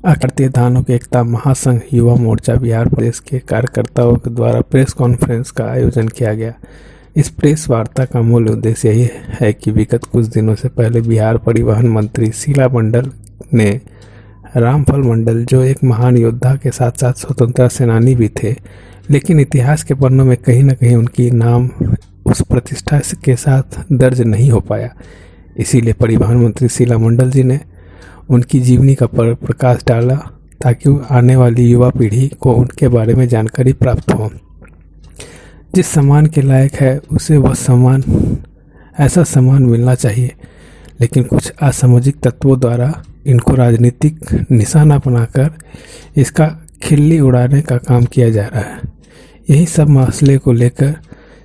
भारतीय धानुक एकता महासंघ युवा मोर्चा बिहार प्रदेश के कार्यकर्ताओं के द्वारा प्रेस कॉन्फ्रेंस का आयोजन किया गया। इस प्रेस वार्ता का मूल उद्देश्य यही है कि विगत कुछ दिनों से पहले बिहार परिवहन मंत्री शीला मंडल ने रामफल मंडल, जो एक महान योद्धा के साथ साथ स्वतंत्रता सेनानी भी थे, लेकिन इतिहास के पन्नों में कहीं न कहीं उनकी नाम उस प्रतिष्ठा के साथ दर्ज नहीं हो पाया। इसीलिए परिवहन मंत्री शीला मंडल जी ने उनकी जीवनी का प्रकाश डाला ताकि आने वाली युवा पीढ़ी को उनके बारे में जानकारी प्राप्त हो। जिस सम्मान के लायक है उसे वह सम्मान, ऐसा सम्मान मिलना चाहिए, लेकिन कुछ असामाजिक तत्वों द्वारा इनको राजनीतिक निशाना बनाकर इसका खिल्ली उड़ाने का काम किया जा रहा है। यही सब मसले को लेकर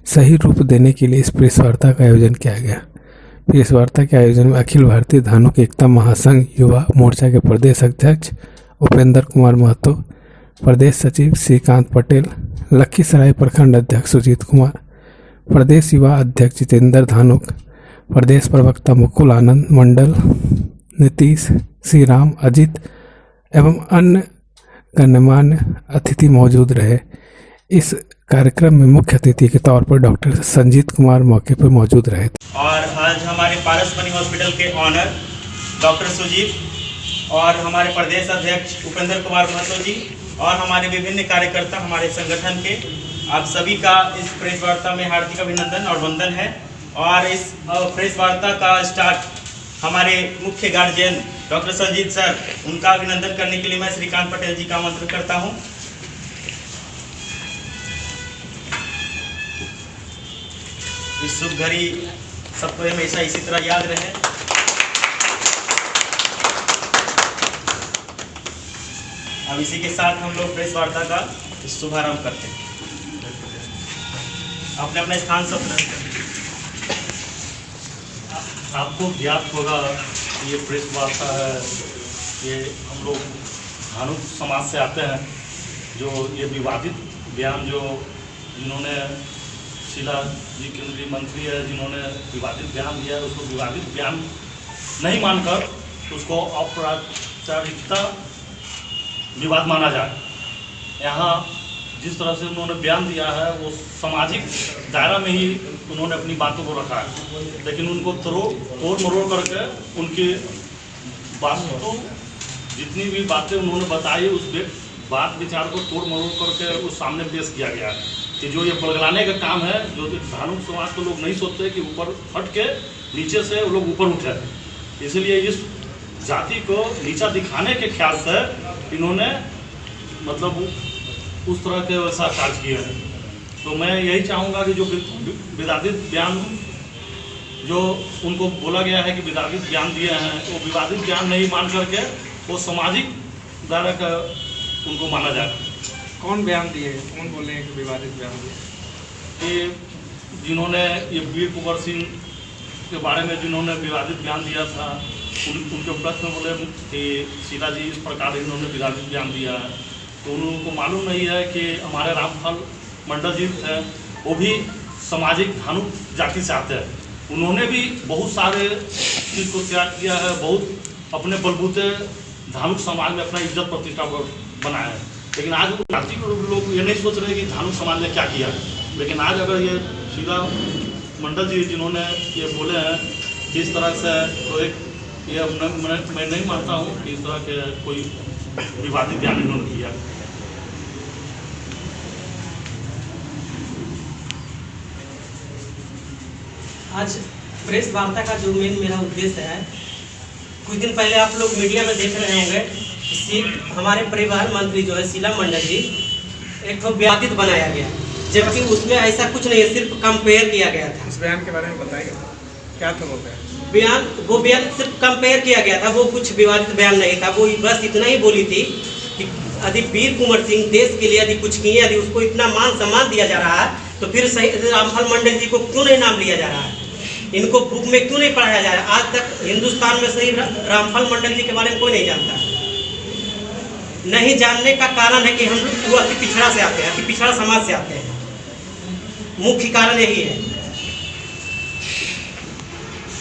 सही रूप देने के लिए इस प्रेस वार्ता का आयोजन किया गया। प्रेस वार्ता के आयोजन में अखिल भारतीय धानुक एकता महासंघ युवा मोर्चा के प्रदेश अध्यक्ष उपेंद्र कुमार महतो, प्रदेश सचिव श्रीकांत पटेल, लखीसराय प्रखंड अध्यक्ष सुजीत कुमार, प्रदेश युवा अध्यक्ष जितेंद्र धानुक, प्रदेश प्रवक्ता मुकुल आनंद मंडल, नीतीश, श्रीराम, अजित एवं अन्य गणमान्य अतिथि मौजूद रहे। इस कार्यक्रम में मुख्य अतिथि के तौर पर डॉक्टर संजीत कुमार मौके पर मौजूद रहे। और आज हमारे पारसमणि हॉस्पिटल के ऑनर डॉक्टर सुजीत और हमारे प्रदेश अध्यक्ष उपेंद्र कुमार महतो जी और हमारे विभिन्न कार्यकर्ता हमारे संगठन के, आप सभी का इस प्रेस वार्ता में हार्दिक अभिनंदन और वंदन है। और इस प्रेस वार्ता का स्टार्ट हमारे मुख्य गार्जियन डॉक्टर संजीत सर, उनका अभिनंदन करने के लिए मैं श्रीकांत पटेल जी का आमंत्रण करता हूँ। इस शुभ घड़ी सबको हमेशा इसी तरह याद रहे। अब इसी के साथ हम लोग प्रेस वार्ता का शुभारंभ करते हैं। अपने अपने स्थान सब आपको ज्ञात होगा, ये प्रेस वार्ता है, ये हम लोग धानुक समाज से आते हैं। जो ये विवादित बयान जो जिन्होंने शीला जी केंद्रीय मंत्री है, जिन्होंने विवादित बयान दिया है, उसको विवादित बयान नहीं मानकर उसको औपचारिकता विवाद माना जाए। यहाँ जिस तरह से उन्होंने बयान दिया है वो सामाजिक दायरा में ही उन्होंने अपनी बातों को रखा है, लेकिन उनको तोड़ मरोड़ करके उनके वास्तु जितनी भी बातें उन्होंने बताई उस बात विचार को तोड़ मरोड़ करके उस सामने पेश किया गया है कि जो ये बदलाने का काम है, जो धानुक समाज को लोग नहीं सोचते कि ऊपर हट के नीचे से वो लोग ऊपर उठे। इसलिए इस जाति को नीचा दिखाने के ख्याल से इन्होंने मतलब उस तरह के वैसा कार्य किए हैं। तो मैं यही चाहूँगा कि जो विवादित बयान जो उनको बोला गया है कि विवादित बयान दिए हैं, वो विवादित बयान नहीं मान करके वो सामाजिक दायरा का उनको माना जाए। कौन बयान दिए, कौन बोले हैं कि विवादित बयान दिए? ये जिन्होंने ये वीर कुंवर सिंह के बारे में जिन्होंने विवादित बयान दिया था, उनके प्रश्न बोले कि शीला जी इस प्रकार इन्होंने विवादित बयान दिया है, तो उनको मालूम नहीं है कि हमारे रामफल मंडल जी थे, वो भी सामाजिक धानुक जाति से आते हैं। उन्होंने भी बहुत सारे चीज़ को त्याग किया है, बहुत अपने बलबूते धानुक समाज में अपना इज्जत प्रतिष्ठा को बनाया है। लेकिन आज जाति को लोग ये नहीं सोच रहे कि धानुक समाज ने क्या किया है। लेकिन आज अगर ये शीला मंडल जी जिन्होंने ये बोले हैं कि इस तरह से, तो एक ये मैं नहीं मानता हूँ कि इस तरह के कोई विवादित बयान इन्होंने किया। आज प्रेस वार्ता का जो मेरा उद्देश्य है, कुछ दिन पहले आप लोग मीडिया में देख रहे होंगे, हमारे परिवहन मंत्री जो है शीला मंडल जी, एक तो विवादित बनाया गया, जबकि उसमें ऐसा कुछ नहीं है, सिर्फ कंपेयर किया गया था। इस बयान के बारे में बताइए, क्या था वो बयान? वो बयान सिर्फ कंपेयर किया गया था, वो कुछ विवादित बयान नहीं था। वो बस इतना ही बोली थी कि यदि वीर कुंवर सिंह देश के लिए यदि कुछ किए, यदि उसको इतना मान सम्मान दिया जा रहा है, तो फिर सही रामफल मंडल जी को क्यों नहीं नाम लिया जा रहा है? इनको बुक में क्यों नहीं पढ़ाया जा रहा है? आज तक हिंदुस्तान में सही रामफल मंडल जी के बारे में कोई नहीं जानता। नहीं जानने का कारण है कि हम लोग अति पिछड़ा से आते हैं, अति पिछड़ा समाज से आते हैं। मुख्य कारण यही है।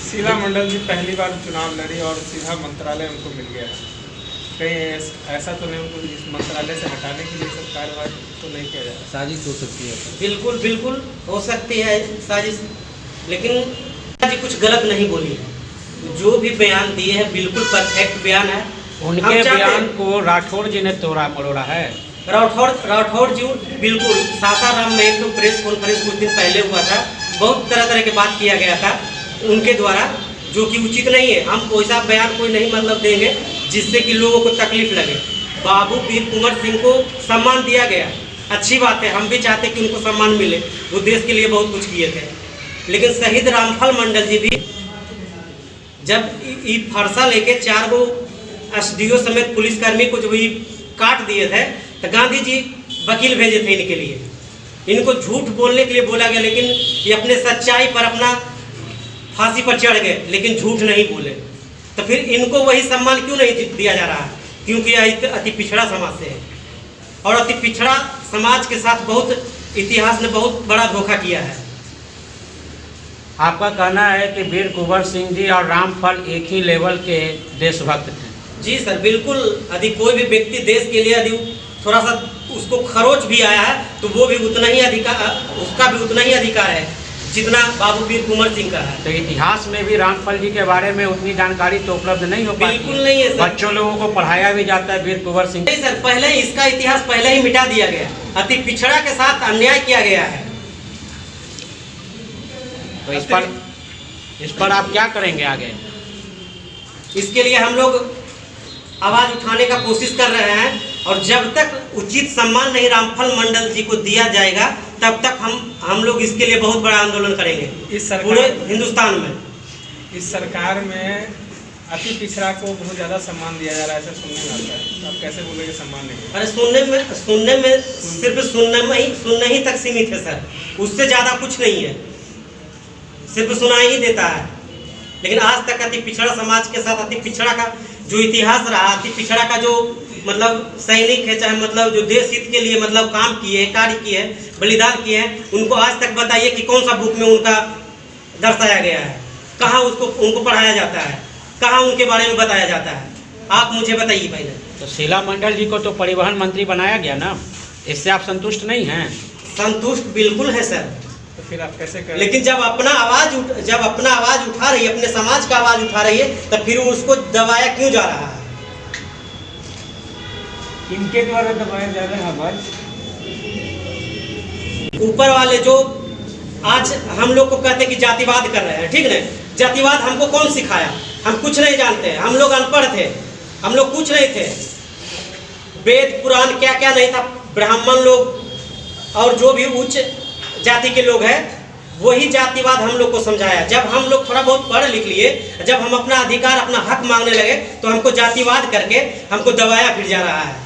शीला मंडल जी पहली बार चुनाव लड़ी और सीधा मंत्रालय उनको मिल गया है। कहीं ऐसा तो नहीं उनको इस मंत्रालय से हटाने के लिए सब कार्रवाई तो नहीं किया जा रहा? साजिश हो सकती है। बिल्कुल बिल्कुल हो सकती है साजिश, लेकिन जी कुछ गलत नहीं बोली है। जो भी बयान दिए हैं बिल्कुल परफेक्ट बयान है। उनके बयान को राठौड़ जी ने तोड़ा मरोड़ा है। राठौड़ जी बिल्कुल सासाराम में एक प्रेस कॉन्फ्रेंस कुछ दिन पहले हुआ था, बहुत तरह तरह की बात किया गया था उनके द्वारा, जो कि उचित नहीं है। हम वैसा बयान कोई नहीं मतलब देंगे जिससे कि लोगों को तकलीफ लगे। बाबू वीर कुंवर सिंह को सम्मान दिया गया, अच्छी बात है, हम भी चाहते कि उनको सम्मान मिले, वो देश के लिए बहुत कुछ किए थे। लेकिन शहीद रामफल मंडल जी भी जब ये फरसा लेके 4 गो SDO समेत पुलिसकर्मी को जब ये काट दिए थे तो गांधी जी वकील भेजे थे इनके लिए। इनको झूठ बोलने के लिए बोला गया, लेकिन ये अपने सच्चाई पर अपना फांसी पर चढ़ गए, लेकिन झूठ नहीं बोले। तो फिर इनको वही सम्मान क्यों नहीं दिया जा रहा है? क्योंकि यह अति पिछड़ा समाज से है, और अति पिछड़ा समाज के साथ बहुत इतिहास ने बहुत बड़ा धोखा किया है। आपका कहना है कि वीर कुंवर सिंह जी और रामफल एक ही लेवल के देशभक्त थे? जी सर, बिल्कुल। यदि कोई भी व्यक्ति देश के लिए यदि थोड़ा सा उसको खरोच भी आया है तो वो भी उतना ही अधिकार, उसका भी उतना ही अधिकार है जितना बाबू वीर कुंवर सिंह का है। तो इतिहास में भी रामफल जी के बारे में उतनी जानकारी तो उपलब्ध नहीं हो पाती? बिल्कुल नहीं है सर। बच्चों लोगों को पढ़ाया भी जाता है वीर कुंवर सिंह? नहीं सर, पहले इसका इतिहास पहले ही मिटा दिया गया। अति पिछड़ा के साथ अन्याय किया गया है। तो इस पर आप क्या करेंगे आगे? इसके लिए हम लोग आवाज उठाने का कोशिश कर रहे हैं, और जब तक उचित सम्मान नहीं रामफल मंडल जी को दिया जाएगा तब तक हम लोग इसके लिए बहुत बड़ा आंदोलन करेंगे इस सरकार पूरे हिंदुस्तान में। इस सरकार में अति पिछड़ा को बहुत ज़्यादा सम्मान दिया जा रहा है, ऐसा सुनने में आता है। तो आप कैसे बोलेंगे सम्मान नहीं? अरे सुनने में सिर्फ सुनने ही तक सीमित है सर, उससे ज़्यादा कुछ नहीं है, सिर्फ सुनाई ही देता है। लेकिन आज तक अति पिछड़ा समाज के साथ अति पिछड़ा का जो इतिहास रहा, अति पिछड़ा का जो मतलब सैनिक है, चाहे मतलब जो देश हित के लिए मतलब काम किए, कार्य किए, बलिदान किए हैं, उनको आज तक बताइए कि कौन सा बुक में उनका दर्शाया गया है, कहाँ उनको पढ़ाया जाता है, कहाँ उनके बारे में बताया जाता है? आप मुझे बताइए पहले। तो शीला मंडल जी को तो परिवहन मंत्री बनाया गया ना, इससे आप संतुष्ट नहीं हैं? संतुष्ट बिल्कुल है सर। तो फिर आप कैसे करें? लेकिन जब अपना आवाज उठा रही है, अपने समाज का आवाज उठा रही है, तब फिर उसको दबाया क्यों जा रहा है? इनके द्वारा दबाया जा रहा है आवाज। ऊपर वाले जो आज हम लोग को कहते हैं कि जातिवाद कर रहे हैं, ठीक है? जातिवाद हमको कौन सिखाया? हम कुछ नहीं जानते, हम लोग अनपढ़ थे, हम लोग कुछ नहीं थे, वेद पुराण क्या क्या नहीं था। ब्राह्मण लोग और जो भी उच्च जाति के लोग हैं वही जातिवाद हम लोग को समझाया। जब हम लोग थोड़ा बहुत पढ़ लिख लिए, जब हम अपना अधिकार अपना हक मांगने लगे तो हमको जातिवाद करके हमको दबाया फिर जा रहा है।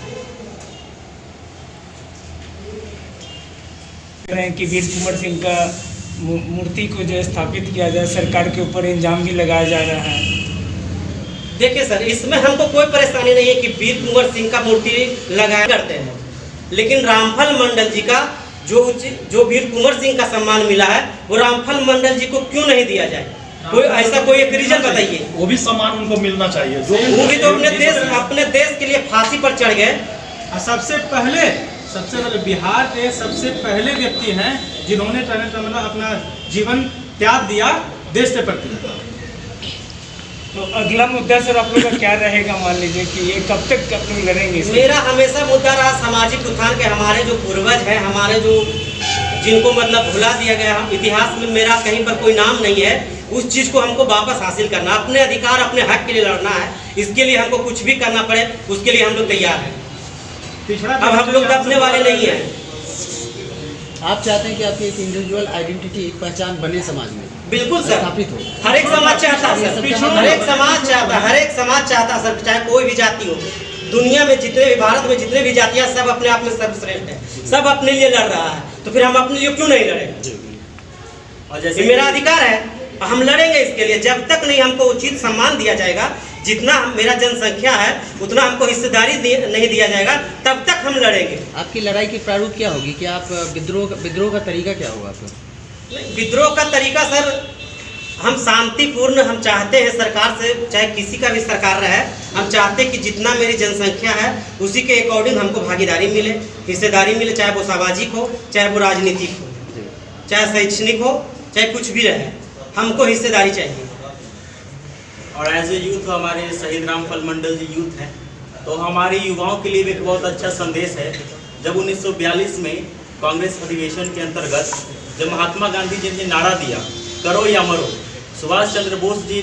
कि वीर कुंवर सिंह का मूर्ति को जो स्थापित किया जाए, सरकार के ऊपर इल्जाम भी लगाया जा रहा है। देखिए सर, इसमें हमको कोई परेशानी नहीं है कि वीर कुंवर सिंह का मूर्ति लगाया करते हैं, लेकिन रामफल मंडल जी का जो वीर कुंवर सिंह का सम्मान मिला है वो रामफल मंडल जी को क्यों नहीं दिया जाए? कोई ऐसा कोई एक रीजन बताइए। वो भी सम्मान उनको मिलना चाहिए। वो भी तो अपने देश के लिए फांसी पर चढ़ गए। सबसे पहले बिहार के सबसे पहले व्यक्ति हैं जिन्होंने मतलब अपना जीवन त्याग दिया देश के प्रति। तो अगला मुद्दा सर आप लोग का क्या रहेगा? मान लीजिए कि ये कब तक आप लोग लड़ेंगे? मेरा हमेशा मुद्दा रहा सामाजिक उत्थान के। हमारे जो पूर्वज हैं, हमारे जो जिनको मतलब भुला दिया गया, इतिहास में मेरा कहीं पर कोई नाम नहीं है, उस चीज़ को हमको वापस हासिल करना, अपने अधिकार अपने हक के लिए लड़ना है। इसके लिए हमको कुछ भी करना पड़े उसके लिए हम लोग तैयार हैं। अब हम लोग दबने वाले नहीं हैं। आप चाहते हैं कि आपकी एक इंडिविजुअल आइडेंटिटी, एक पहचान बने समाज में? बिल्कुल सर, स्थापित हो। हर एक समाज चाहता है सर, हर एक समाज चाहता सर, चाहे कोई भी जाति हो। दुनिया में जितने भी, भारत में जितने भी जातियां, सब अपने आप में सर्वश्रेष्ठ है, सब अपने लिए लड़ रहा है, तो फिर हम अपने लिए क्यों नहीं लड़े? और जैसे मेरा अधिकार है, हम लड़ेंगे इसके लिए। जब तक नहीं हमको उचित सम्मान दिया जाएगा, जितना मेरा जनसंख्या है उतना हमको हिस्सेदारी नहीं दिया जाएगा, तब तक हम लड़ेंगे। आपकी लड़ाई की प्रारूप क्या होगी? कि आप विद्रोह का तरीका क्या होगा आपका? विद्रोह का तरीका सर हम शांतिपूर्ण हम चाहते हैं सरकार से, चाहे किसी का भी सरकार रहे, हम चाहते हैं कि जितना मेरी जनसंख्या है उसी के अकॉर्डिंग हमको भागीदारी मिले, हिस्सेदारी मिले, चाहे वो सामाजिक हो, चाहे वो राजनीतिक हो, चाहे शैक्षणिक हो, चाहे कुछ भी रहे, हमको हिस्सेदारी चाहिए। और एज ए यूथ हमारे शहीद रामफल मंडल जी यूथ हैं, तो हमारे युवाओं के लिए भी एक बहुत अच्छा संदेश है। जब 1942 में कांग्रेस अधिवेशन के अंतर्गत जब महात्मा गांधी जी ने नारा दिया करो या मरो, सुभाष चंद्र बोस जी